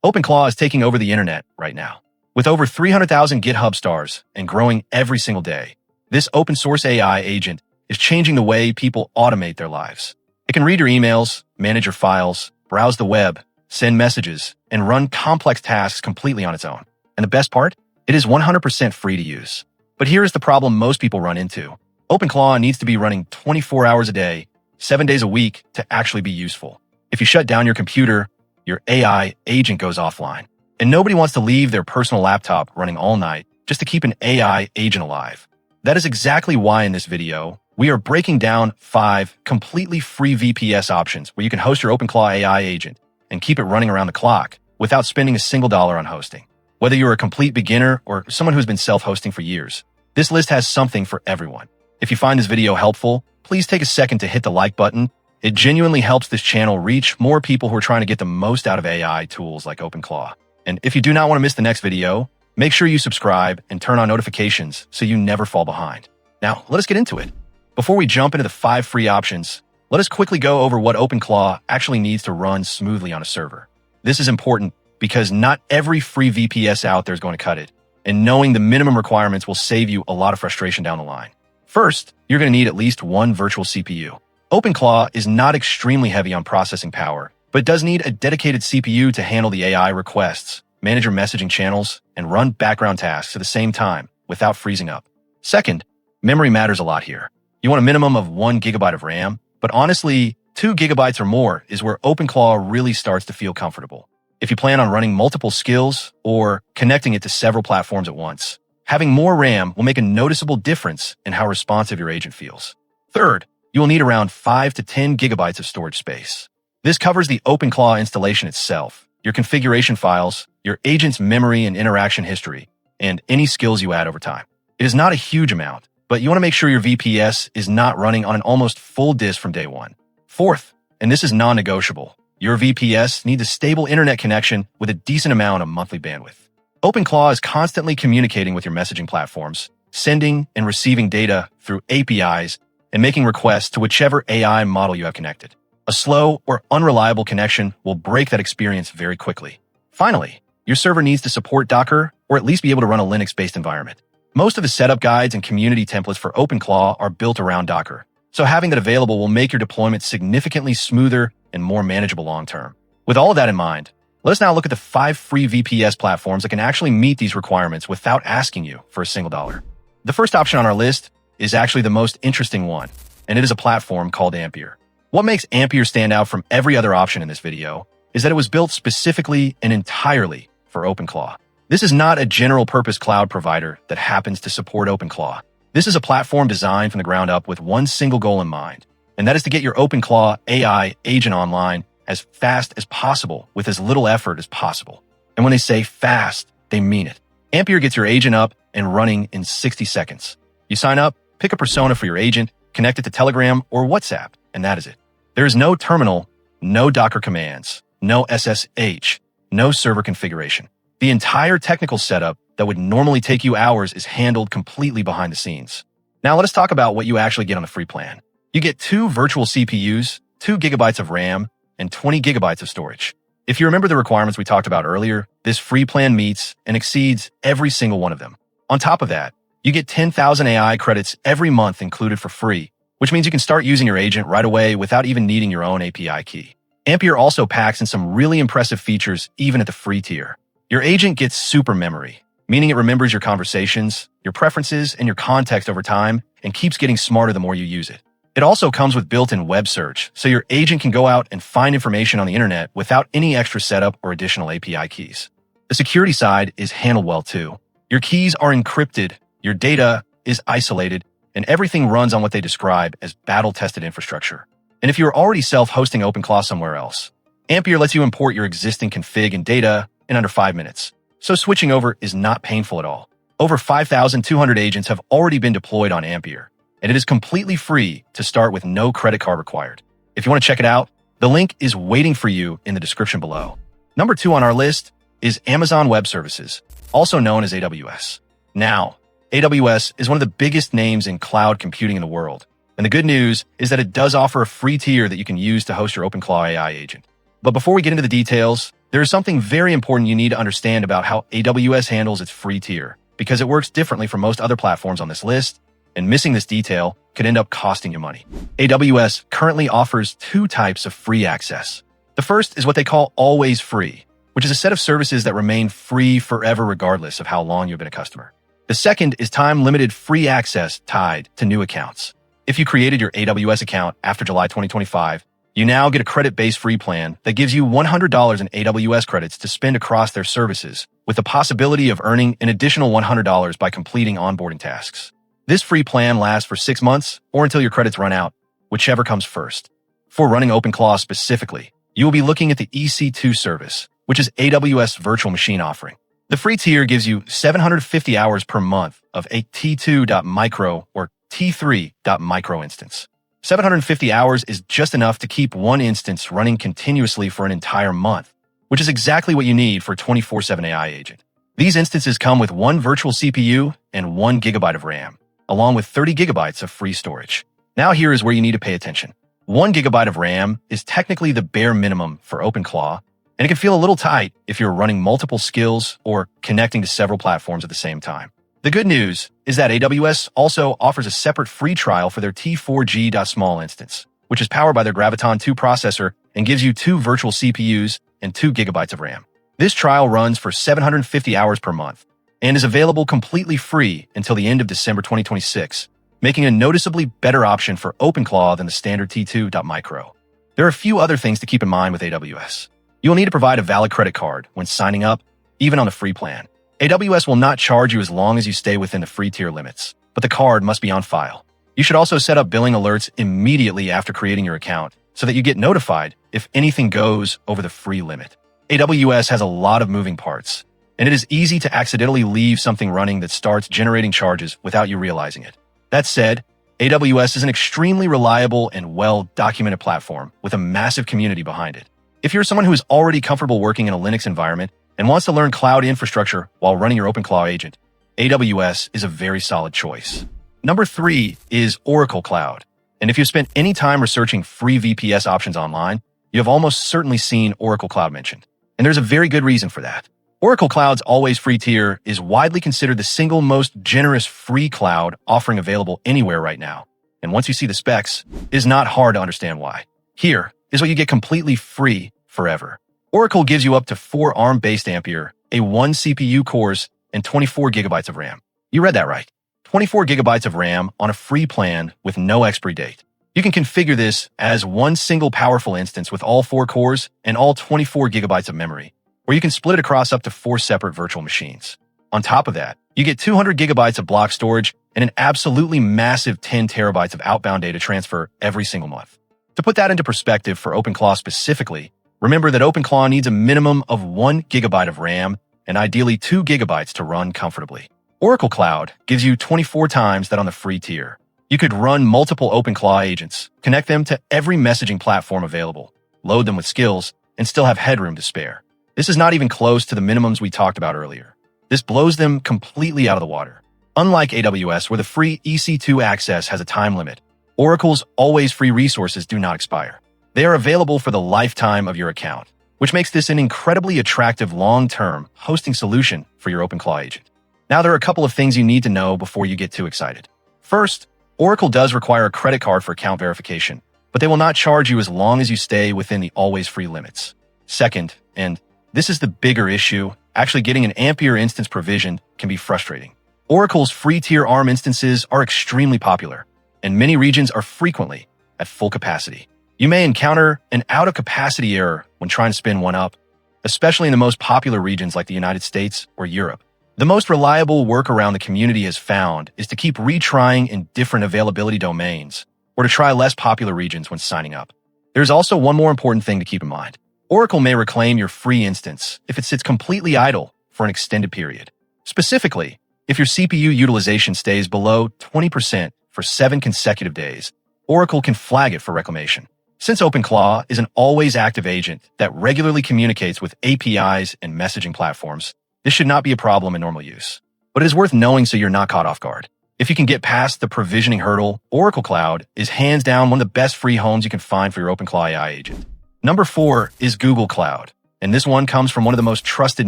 OpenClaw is taking over the internet right now. With over 300,000 GitHub stars and growing every single day, this open source AI agent is changing the way people automate their lives. It can read your emails, manage your files, browse the web, send messages, and run complex tasks completely on its own. And the best part? It is 100% free to use. But here is the problem most people run into. OpenClaw needs to be running 24 hours a day, 7 days a week to actually be useful. If you shut down your computer, your AI agent goes offline. And nobody wants to leave their personal laptop running all night just to keep an AI agent alive. That is exactly why in this video, we are breaking down 5 completely free VPS options where you can host your OpenClaw AI agent and keep it running around the clock without spending a single dollar on hosting. Whether you're a complete beginner or someone who's been self-hosting for years, this list has something for everyone. If you find this video helpful, please take a second to hit the like button. It genuinely helps this channel reach more people who are trying to get the most out of AI tools like OpenClaw. And if you do not want to miss the next video, make sure you subscribe and turn on notifications so you never fall behind. Now, let us get into it. Before we jump into the 5 free options, let us quickly go over what OpenClaw actually needs to run smoothly on a server. This is important because not every free VPS out there is going to cut it, and knowing the minimum requirements will save you a lot of frustration down the line. First, you're going to need at least one virtual CPU. OpenClaw is not extremely heavy on processing power, but does need a dedicated CPU to handle the AI requests, manage your messaging channels, and run background tasks at the same time without freezing up. Second, memory matters a lot here. You want a minimum of 1 GB of RAM, but honestly, 2 GB or more is where OpenClaw really starts to feel comfortable. If you plan on running multiple skills or connecting it to several platforms at once, having more RAM will make a noticeable difference in how responsive your agent feels. Third, you will need around 5 to 10 GB of storage space. This covers the OpenClaw installation itself, your configuration files, your agent's memory and interaction history, and any skills you add over time. It is not a huge amount, but you want to make sure your VPS is not running on an almost full disk from day one. Fourth, and this is non-negotiable, your VPS needs a stable internet connection with a decent amount of monthly bandwidth. OpenClaw is constantly communicating with your messaging platforms, sending and receiving data through APIs, and making requests to whichever AI model you have connected. A slow or unreliable connection will break that experience very quickly. Finally, your server needs to support Docker or at least be able to run a Linux-based environment. Most of the setup guides and community templates for OpenClaw are built around Docker, so having that available will make your deployment significantly smoother and more manageable long-term. With all of that in mind, let us now look at the 5 free VPS platforms that can actually meet these requirements without asking you for a single dollar. The first option on our list is actually the most interesting one, and it is a platform called Ampear. What makes Ampear stand out from every other option in this video is that it was built specifically and entirely for OpenClaw. This is not a general-purpose cloud provider that happens to support OpenClaw. This is a platform designed from the ground up with one single goal in mind, and that is to get your OpenClaw AI agent online as fast as possible with as little effort as possible. And when they say fast, they mean it. Ampear gets your agent up and running in 60 seconds. You sign up, pick a persona for your agent, connect it to Telegram or WhatsApp, and that is it. There is no terminal, no Docker commands, no SSH, no server configuration. The entire technical setup that would normally take you hours is handled completely behind the scenes. Now let us talk about what you actually get on the free plan. You get 2 virtual CPUs, 2 GB of RAM, and 20 GB of storage. If you remember the requirements we talked about earlier, this free plan meets and exceeds every single one of them. On top of that, you get 10,000 AI credits every month included for free, which means you can start using your agent right away without even needing your own API key. Ampear also packs in some really impressive features even at the free tier. Your agent gets super memory, meaning it remembers your conversations, your preferences, and your context over time and keeps getting smarter the more you use it. It also comes with built-in web search, so your agent can go out and find information on the internet without any extra setup or additional API keys. The security side is handled well too. Your keys are encrypted, your data is isolated, and everything runs on what they describe as battle-tested infrastructure. And if you're already self-hosting OpenClaw somewhere else, Ampear lets you import your existing config and data in under 5 minutes. So switching over is not painful at all. Over 5,200 agents have already been deployed on Ampear, and it is completely free to start with no credit card required. If you want to check it out, the link is waiting for you in the description below. Number 2 on our list is Amazon Web Services, also known as AWS. Now, AWS is one of the biggest names in cloud computing in the world, and the good news is that it does offer a free tier that you can use to host your OpenClaw AI agent. But before we get into the details, There is something very important you need to understand about how AWS handles its free tier, because it works differently from most other platforms on this list, and missing this detail could end up costing you money. AWS currently offers two types of free access. The first is what they call always free, which is a set of services that remain free forever regardless of how long you've been a customer. The second is time-limited free access tied to new accounts. If you created your AWS account after July 2025, you now get a credit-based free plan that gives you $100 in AWS credits to spend across their services, with the possibility of earning an additional $100 by completing onboarding tasks. This free plan lasts for 6 months or until your credits run out, whichever comes first. For running OpenClaw specifically, you will be looking at the EC2 service, which is AWS virtual machine offering. The free tier gives you 750 hours per month of a T2.micro or T3.micro instance. 750 hours is just enough to keep one instance running continuously for an entire month, which is exactly what you need for a 24/7 AI agent. These instances come with one virtual CPU and 1 GB of RAM, along with 30 GB of free storage. Now here is where you need to pay attention. 1 GB of RAM is technically the bare minimum for OpenClaw, and it can feel a little tight if you're running multiple skills or connecting to several platforms at the same time. The good news is that AWS also offers a separate free trial for their T4G.small instance, which is powered by their Graviton 2 processor and gives you 2 virtual CPUs and 2 GB of RAM. This trial runs for 750 hours per month and is available completely free until the end of December 2026, making a noticeably better option for OpenClaw than the standard T2.micro. There are a few other things to keep in mind with AWS. You will need to provide a valid credit card when signing up, even on a free plan. AWS will not charge you as long as you stay within the free tier limits, but the card must be on file. You should also set up billing alerts immediately after creating your account so that you get notified if anything goes over the free limit. AWS has a lot of moving parts, and it is easy to accidentally leave something running that starts generating charges without you realizing it. That said, AWS is an extremely reliable and well-documented platform with a massive community behind it. If you're someone who is already comfortable working in a Linux environment and wants to learn cloud infrastructure while running your OpenClaw agent, AWS is a very solid choice. Number 3 is Oracle Cloud. And if you've spent any time researching free VPS options online, you have almost certainly seen Oracle Cloud mentioned. And there's a very good reason for that. Oracle Cloud's always free tier is widely considered the single most generous free cloud offering available anywhere right now. And once you see the specs, it is not hard to understand why. Here is what you get completely free forever. Oracle gives you up to 4 ARM-based Ampear, a 1 CPU cores, and 24 GB of RAM. You read that right. 24 GB of RAM on a free plan with no expiry date. You can configure this as one single powerful instance with all 4 cores and all 24 GB of memory, or you can split it across up to 4 separate virtual machines. On top of that, you get 200 GB of block storage and an absolutely massive 10 TB of outbound data transfer every single month. To put that into perspective for OpenClaw specifically, remember that OpenClaw needs a minimum of 1 GB of RAM and ideally 2 GB to run comfortably. Oracle Cloud gives you 24 times that on the free tier. You could run multiple OpenClaw agents, connect them to every messaging platform available, load them with skills, and still have headroom to spare. This is not even close to the minimums we talked about earlier. This blows them completely out of the water. Unlike AWS, where the free EC2 access has a time limit, Oracle's always free resources do not expire. They are available for the lifetime of your account, which makes this an incredibly attractive long-term hosting solution for your OpenClaw agent. Now, there are a couple of things you need to know before you get too excited. First, Oracle does require a credit card for account verification, but they will not charge you as long as you stay within the always free limits. Second, and this is the bigger issue, actually getting an Ampear instance provisioned can be frustrating. Oracle's free tier ARM instances are extremely popular, and many regions are frequently at full capacity. You may encounter an out-of-capacity error when trying to spin one up, especially in the most popular regions like the United States or Europe. The most reliable workaround the community has found is to keep retrying in different availability domains, or to try less popular regions when signing up. There's also one more important thing to keep in mind. Oracle may reclaim your free instance if it sits completely idle for an extended period. Specifically, if your CPU utilization stays below 20% for 7 consecutive days, Oracle can flag it for reclamation. Since OpenClaw is an always active agent that regularly communicates with APIs and messaging platforms, this should not be a problem in normal use. But it is worth knowing so you're not caught off guard. If you can get past the provisioning hurdle, Oracle Cloud is hands down one of the best free homes you can find for your OpenClaw AI agent. Number 4 is Google Cloud. and this one comes from one of the most trusted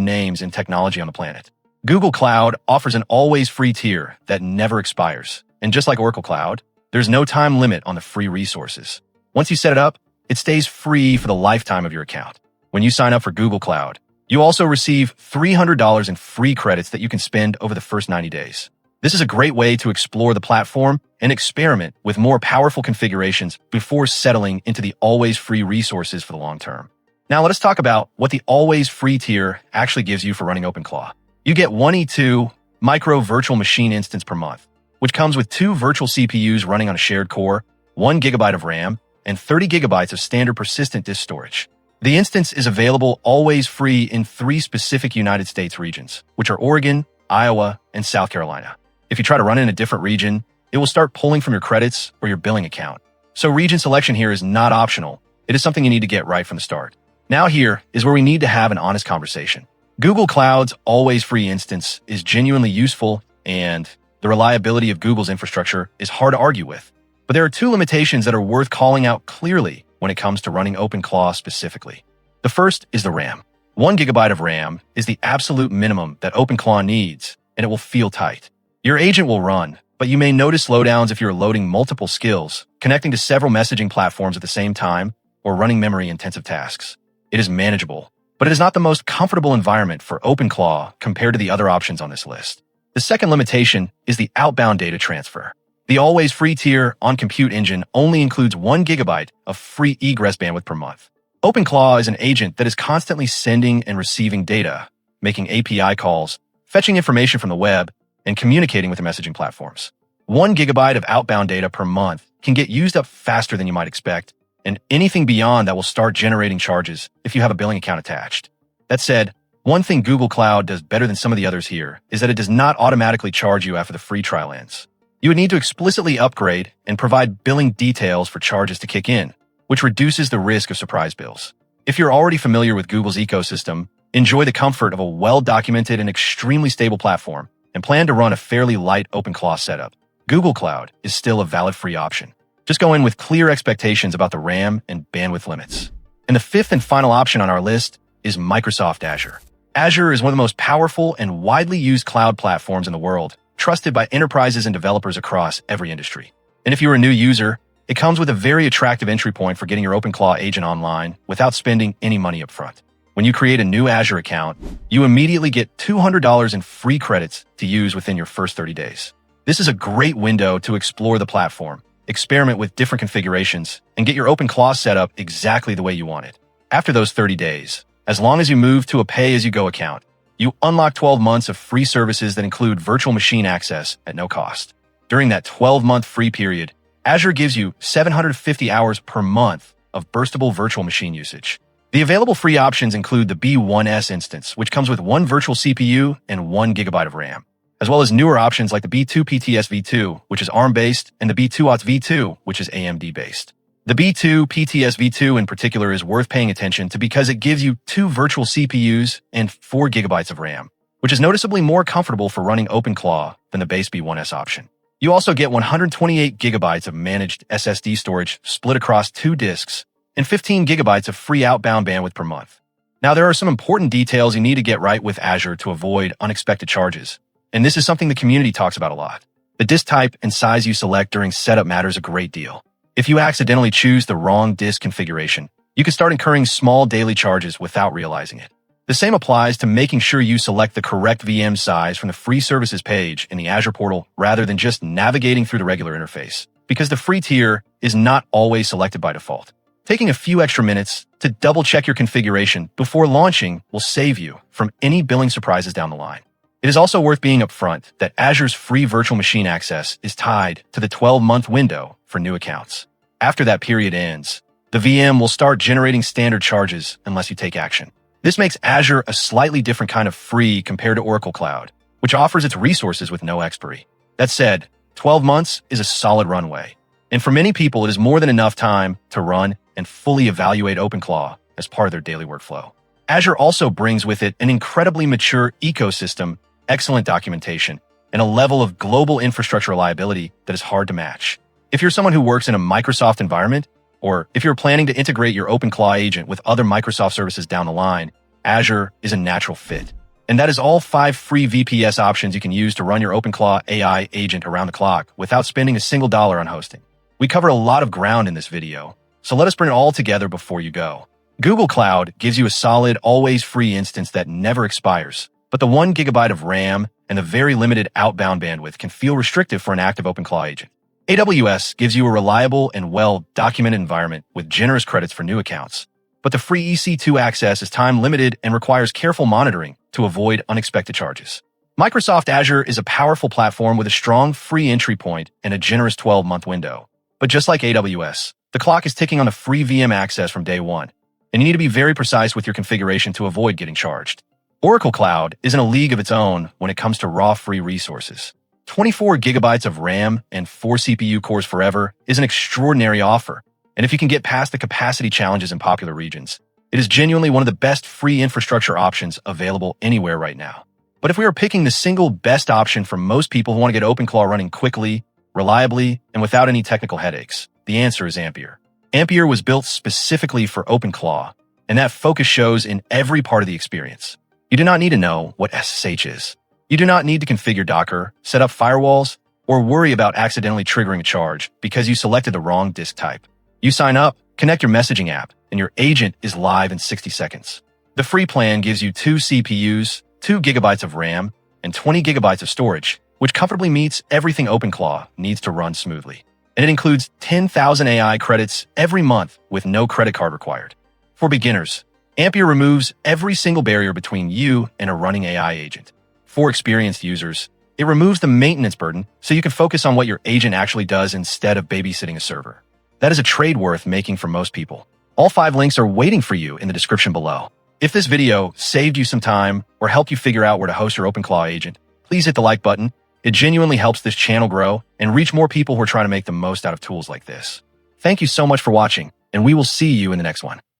names in technology on the planet. Google Cloud offers an always free tier that never expires. And just like Oracle Cloud, there's no time limit on the free resources. Once you set it up, it stays free for the lifetime of your account. When you sign up for Google Cloud, you also receive $300 in free credits that you can spend over the first 90 days. This is a great way to explore the platform and experiment with more powerful configurations before settling into the always free resources for the long term. Now let us talk about what the always free tier actually gives you for running OpenClaw. You get one E2 micro virtual machine instance per month, which comes with 2 virtual CPUs running on a shared core, 1 GB of RAM, and 30 GB of standard persistent disk storage. The instance is available always free in 3 specific United States regions, which are Oregon, Iowa, and South Carolina. If you try to run in a different region, it will start pulling from your credits or your billing account. So region selection here is not optional. It is something you need to get right from the start. Now here is where we need to have an honest conversation. Google Cloud's always free instance is genuinely useful, and the reliability of Google's infrastructure is hard to argue with. But there are 2 limitations that are worth calling out clearly when it comes to running OpenClaw specifically. The first is the RAM. 1 GB of RAM is the absolute minimum that OpenClaw needs, and it will feel tight. Your agent will run, but you may notice slowdowns if you're loading multiple skills, connecting to several messaging platforms at the same time, or running memory-intensive tasks. It is manageable, but it is not the most comfortable environment for OpenClaw compared to the other options on this list. The second limitation is the outbound data transfer. The always free tier on Compute Engine only includes 1 GB of free egress bandwidth per month. OpenClaw is an agent that is constantly sending and receiving data, making API calls, fetching information from the web, and communicating with the messaging platforms. 1 GB of outbound data per month can get used up faster than you might expect, and anything beyond that will start generating charges if you have a billing account attached. That said, one thing Google Cloud does better than some of the others here is that it does not automatically charge you after the free trial ends. You would need to explicitly upgrade and provide billing details for charges to kick in, which reduces the risk of surprise bills. If you're already familiar with Google's ecosystem, enjoy the comfort of a well-documented and extremely stable platform, and plan to run a fairly light OpenClaw setup, Google Cloud is still a valid free option. Just go in with clear expectations about the RAM and bandwidth limits. And the 5th and final option on our list is Microsoft Azure. Azure is one of the most powerful and widely used cloud platforms in the world, trusted by enterprises and developers across every industry. And if you're a new user, it comes with a very attractive entry point for getting your OpenClaw agent online without spending any money up front. When you create a new Azure account, you immediately get $200 in free credits to use within your first 30 days. This is a great window to explore the platform, experiment with different configurations, and get your OpenClaw set up exactly the way you want it. After those 30 days, as long as you move to a pay-as-you-go account, you unlock 12 months of free services that include virtual machine access at no cost. During that 12-month free period, Azure gives you 750 hours per month of burstable virtual machine usage. The available free options include the B1S instance, which comes with 1 virtual CPU and 1 GB of RAM, as well as newer options like the B2 PTS V2, which is ARM-based, and the B2OTS V2, which is AMD-based. The B2 PTS V2 in particular is worth paying attention to because it gives you 2 virtual CPUs and 4 GB of RAM, which is noticeably more comfortable for running OpenClaw than the base B1S option. You also get 128 GB of managed SSD storage split across 2 disks and 15 GB of free outbound bandwidth per month. Now, there are some important details you need to get right with Azure to avoid unexpected charges, and this is something the community talks about a lot. The disk type and size you select during setup matters a great deal. If you accidentally choose the wrong disk configuration, you can start incurring small daily charges without realizing it. The same applies to making sure you select the correct VM size from the free services page in the Azure portal rather than just navigating through the regular interface, because the free tier is not always selected by default. Taking a few extra minutes to double-check your configuration before launching will save you from any billing surprises down the line. It is also worth being upfront that Azure's free virtual machine access is tied to the 12-month window for new accounts. After that period ends, the VM will start generating standard charges unless you take action. This makes Azure a slightly different kind of free compared to Oracle Cloud, which offers its resources with no expiry. That said, 12 months is a solid runway. And for many people, it is more than enough time to run and fully evaluate OpenClaw as part of their daily workflow. Azure also brings with it an incredibly mature ecosystem, excellent documentation, and a level of global infrastructure reliability that is hard to match. If you're someone who works in a Microsoft environment, or if you're planning to integrate your OpenClaw agent with other Microsoft services down the line, Azure is a natural fit. And that is all 5 free VPS options you can use to run your OpenClaw AI agent around the clock without spending a single dollar on hosting. We cover a lot of ground in this video, so let us bring it all together before you go. Google Cloud gives you a solid, always free instance that never expires, but the 1 gigabyte of RAM and the very limited outbound bandwidth can feel restrictive for an active OpenClaw agent. AWS gives you a reliable and well-documented environment with generous credits for new accounts, but the free EC2 access is time-limited and requires careful monitoring to avoid unexpected charges. Microsoft Azure is a powerful platform with a strong free entry point and a generous 12-month window. But just like AWS, the clock is ticking on the free VM access from day one, and you need to be very precise with your configuration to avoid getting charged. Oracle Cloud is in a league of its own when it comes to raw free resources. 24 gigabytes of RAM and 4 CPU cores forever is an extraordinary offer, and if you can get past the capacity challenges in popular regions, it is genuinely one of the best free infrastructure options available anywhere right now. But if we are picking the single best option for most people who want to get OpenClaw running quickly, reliably, and without any technical headaches, the answer is Ampear. Ampear was built specifically for OpenClaw, and that focus shows in every part of the experience. You do not need to know what SSH is. You do not need to configure Docker, set up firewalls, or worry about accidentally triggering a charge because you selected the wrong disk type. You sign up, connect your messaging app, and your agent is live in 60 seconds. The free plan gives you 2 CPUs, 2 gigabytes of RAM, and 20 gigabytes of storage, which comfortably meets everything OpenClaw needs to run smoothly. And it includes 10,000 AI credits every month with no credit card required. For beginners, Ampear removes every single barrier between you and a running AI agent. For experienced users, it removes the maintenance burden so you can focus on what your agent actually does instead of babysitting a server. That is a trade worth making for most people. All 5 links are waiting for you in the description below. If this video saved you some time or helped you figure out where to host your OpenClaw agent, please hit the like button. It genuinely helps this channel grow and reach more people who are trying to make the most out of tools like this. Thank you so much for watching, and we will see you in the next one.